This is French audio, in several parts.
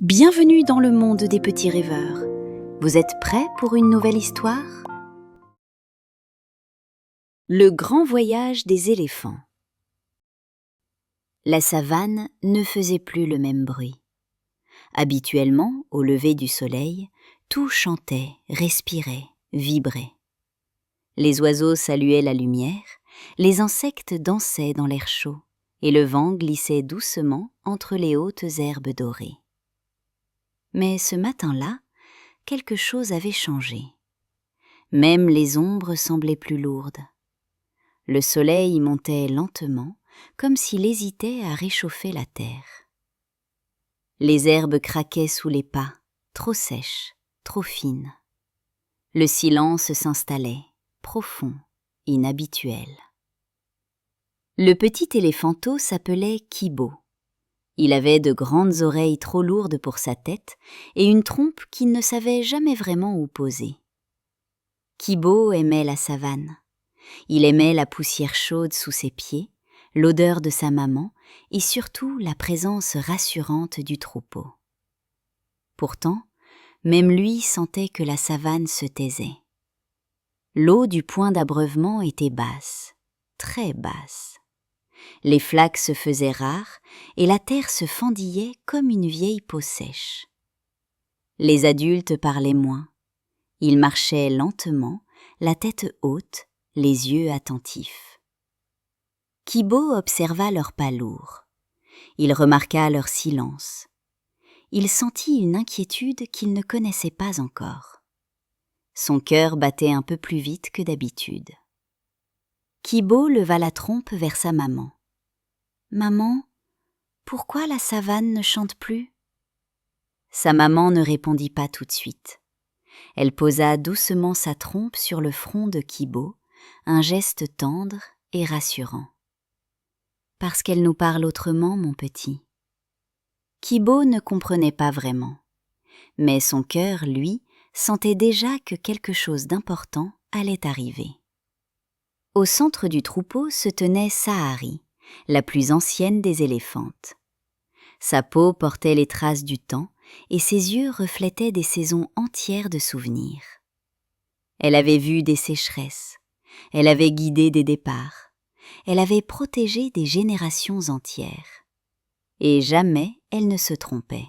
Bienvenue dans le monde des petits rêveurs. Vous êtes prêts pour une nouvelle histoire? Le grand voyage des éléphants. La savane ne faisait plus le même bruit. Habituellement, au lever du soleil, tout chantait, respirait, vibrait. Les oiseaux saluaient la lumière, les insectes dansaient dans l'air chaud, et le vent glissait doucement entre les hautes herbes dorées. Mais ce matin-là, quelque chose avait changé. Même les ombres semblaient plus lourdes. Le soleil montait lentement, comme s'il hésitait à réchauffer la terre. Les herbes craquaient sous les pas, trop sèches, trop fines. Le silence s'installait, profond, inhabituel. Le petit éléphanteau s'appelait Kibo. Il avait de grandes oreilles trop lourdes pour sa tête et une trompe qu'il ne savait jamais vraiment où poser. Kibo aimait la savane. Il aimait la poussière chaude sous ses pieds, l'odeur de sa maman et surtout la présence rassurante du troupeau. Pourtant, même lui sentait que la savane se taisait. L'eau du point d'abreuvement était basse, très basse. Les flaques se faisaient rares et la terre se fendillait comme une vieille peau sèche. Les adultes parlaient moins. Ils marchaient lentement, la tête haute, les yeux attentifs. Kibo observa leurs pas lourds. Il remarqua leur silence. Il sentit une inquiétude qu'il ne connaissait pas encore. Son cœur battait un peu plus vite que d'habitude. Kibo leva la trompe vers sa maman. « Maman, pourquoi la savane ne chante plus ?» Sa maman ne répondit pas tout de suite. Elle posa doucement sa trompe sur le front de Kibo, un geste tendre et rassurant. « Parce qu'elle nous parle autrement, mon petit. » Kibo ne comprenait pas vraiment, mais son cœur, lui, sentait déjà que quelque chose d'important allait arriver. Au centre du troupeau se tenait Sahari, la plus ancienne des éléphantes. Sa peau portait les traces du temps et ses yeux reflétaient des saisons entières de souvenirs. Elle avait vu des sécheresses, elle avait guidé des départs, elle avait protégé des générations entières. Et jamais elle ne se trompait.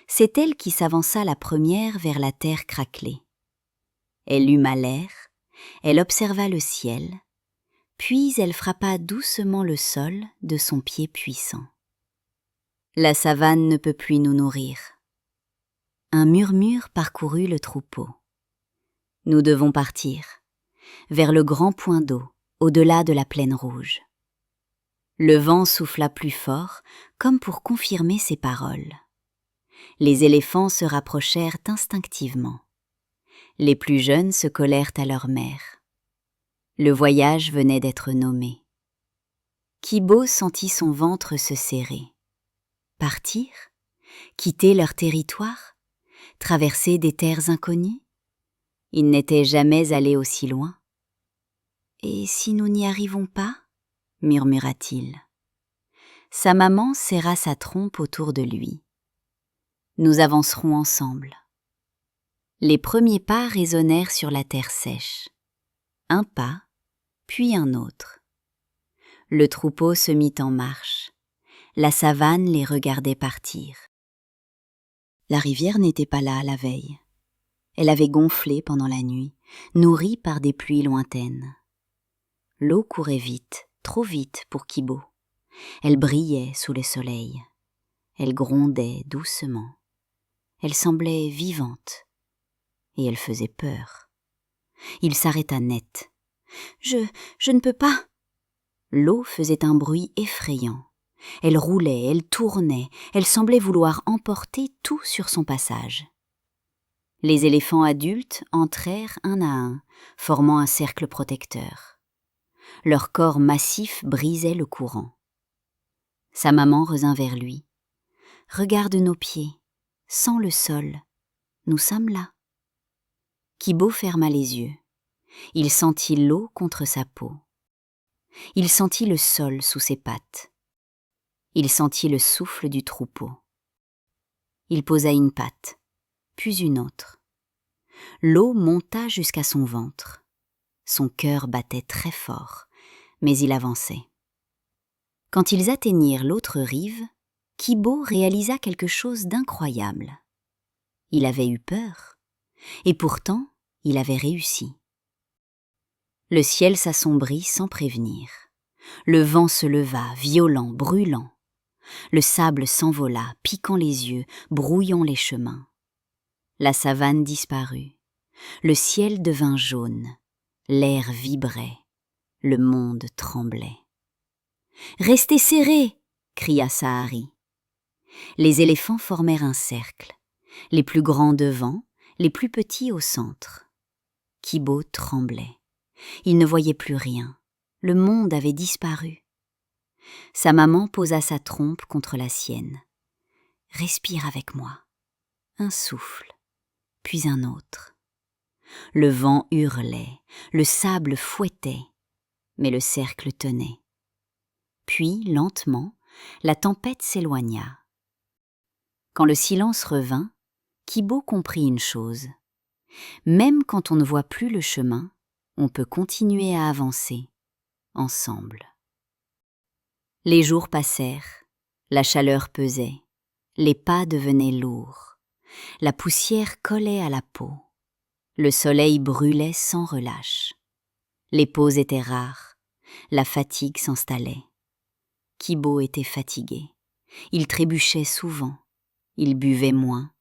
C'est elle qui s'avança la première vers la terre craquelée. Elle huma l'air, elle observa le ciel, puis elle frappa doucement le sol de son pied puissant. La savane ne peut plus nous nourrir. Un murmure parcourut le troupeau. Nous devons partir, vers le grand point d'eau, au-delà de la plaine rouge. Le vent souffla plus fort, comme pour confirmer ses paroles. Les éléphants se rapprochèrent instinctivement. Les plus jeunes se collèrent à leur mère. Le voyage venait d'être nommé. Kibo sentit son ventre se serrer. Partir? Quitter leur territoire? Traverser des terres inconnues? Ils n'étaient jamais allés aussi loin. « Et si nous n'y arrivons pas ?» murmura-t-il. Sa maman serra sa trompe autour de lui. « Nous avancerons ensemble. » Les premiers pas résonnèrent sur la terre sèche. Un pas, puis un autre. Le troupeau se mit en marche. La savane les regardait partir. La rivière n'était pas là la veille. Elle avait gonflé pendant la nuit, nourrie par des pluies lointaines. L'eau courait vite, trop vite pour Kibo. Elle brillait sous le soleil. Elle grondait doucement. Elle semblait vivante. Et elle faisait peur. Il s'arrêta net. « Je ne peux pas !» L'eau faisait un bruit effrayant. Elle roulait, elle tournait, elle semblait vouloir emporter tout sur son passage. Les éléphants adultes entrèrent un à un, formant un cercle protecteur. Leur corps massif brisait le courant. Sa maman revint vers lui. « Regarde nos pieds, sans le sol. Nous sommes là. » Kibo ferma les yeux. Il sentit l'eau contre sa peau. Il sentit le sol sous ses pattes. Il sentit le souffle du troupeau. Il posa une patte, puis une autre. L'eau monta jusqu'à son ventre. Son cœur battait très fort, mais il avançait. Quand ils atteignirent l'autre rive, Kibo réalisa quelque chose d'incroyable. Il avait eu peur, et pourtant il avait réussi. Le ciel s'assombrit sans prévenir. Le vent se leva, violent, brûlant. Le sable s'envola, piquant les yeux, brouillant les chemins. La savane disparut. Le ciel devint jaune. L'air vibrait. Le monde tremblait. « Restez serrés !» cria Sahari. Les éléphants formèrent un cercle, les plus grands devant, les plus petits au centre. Kibo tremblait. Il ne voyait plus rien. Le monde avait disparu. Sa maman posa sa trompe contre la sienne. « Respire avec moi. » Un souffle, puis un autre. Le vent hurlait, le sable fouettait, mais le cercle tenait. Puis, lentement, la tempête s'éloigna. Quand le silence revint, Kibo comprit une chose. Même quand on ne voit plus le chemin, on peut continuer à avancer, ensemble. Les jours passèrent, la chaleur pesait, les pas devenaient lourds, la poussière collait à la peau, le soleil brûlait sans relâche. Les pauses étaient rares, la fatigue s'installait. Kibo était fatigué, il trébuchait souvent, il buvait moins,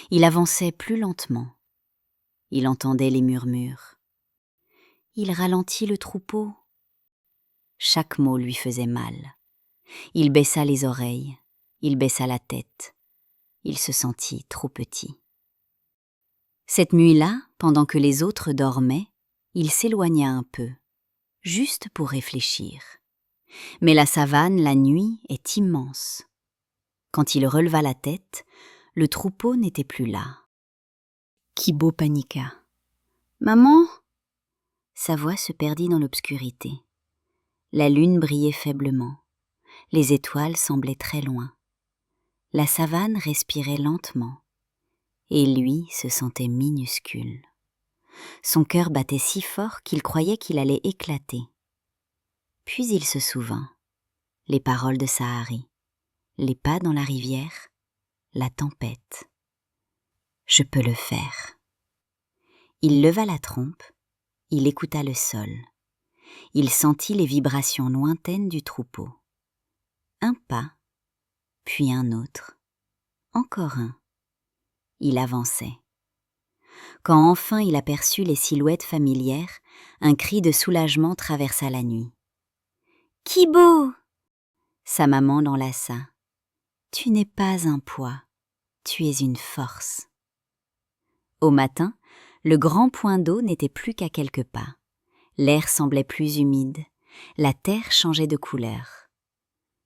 il avançait plus lentement. Il entendait les murmures. Il ralentit le troupeau. Chaque mot lui faisait mal. Il baissa les oreilles, il baissa la tête. Il se sentit trop petit. Cette nuit-là, pendant que les autres dormaient, il s'éloigna un peu, juste pour réfléchir. Mais la savane, la nuit, est immense. Quand il releva la tête, le troupeau n'était plus là. Kibo paniqua. « Maman !» Sa voix se perdit dans l'obscurité. La lune brillait faiblement. Les étoiles semblaient très loin. La savane respirait lentement. Et lui se sentait minuscule. Son cœur battait si fort qu'il croyait qu'il allait éclater. Puis il se souvint. Les paroles de Sahari. Les pas dans la rivière. La tempête. Je peux le faire. Il leva la trompe. Il écouta le sol. Il sentit les vibrations lointaines du troupeau. Un pas, puis un autre, encore un. Il avançait. Quand enfin il aperçut les silhouettes familières, un cri de soulagement traversa la nuit. « Kibo !» Sa maman l'enlaça. « Tu n'es pas un poids, tu es une force. » Au matin, le grand point d'eau n'était plus qu'à quelques pas. L'air semblait plus humide, la terre changeait de couleur.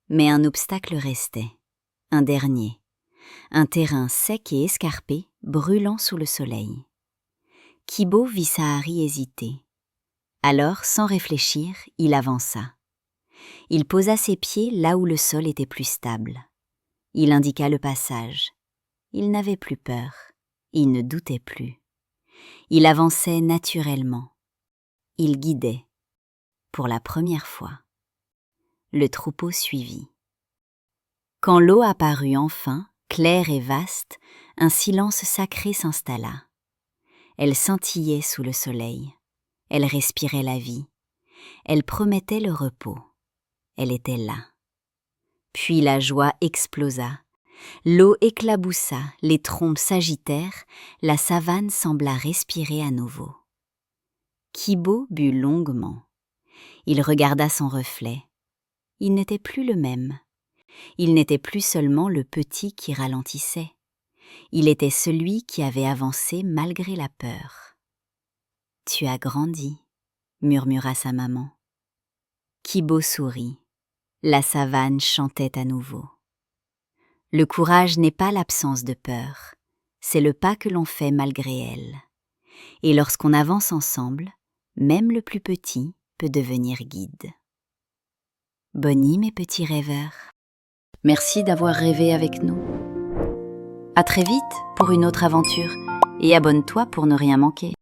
Mais un obstacle restait, un dernier, un terrain sec et escarpé, brûlant sous le soleil. Kibo vit Sahari hésiter. Alors, sans réfléchir, il avança. Il posa ses pieds là où le sol était plus stable. Il indiqua le passage. Il n'avait plus peur, il ne doutait plus. Il avançait naturellement. Il guidait, pour la première fois. Le troupeau suivit. Quand l'eau apparut enfin, claire et vaste, un silence sacré s'installa. Elle scintillait sous le soleil. Elle respirait la vie. Elle promettait le repos. Elle était là. Puis la joie explosa. L'eau éclaboussa, les trompes s'agitèrent, la savane sembla respirer à nouveau. Kibo but longuement. Il regarda son reflet. Il n'était plus le même. Il n'était plus seulement le petit qui ralentissait. Il était celui qui avait avancé malgré la peur. « Tu as grandi », murmura sa maman. Kibo sourit. La savane chantait à nouveau. Le courage n'est pas l'absence de peur, c'est le pas que l'on fait malgré elle. Et lorsqu'on avance ensemble, même le plus petit peut devenir guide. Bonne nuit mes petits rêveurs. Merci d'avoir rêvé avec nous. À très vite pour une autre aventure et abonne-toi pour ne rien manquer.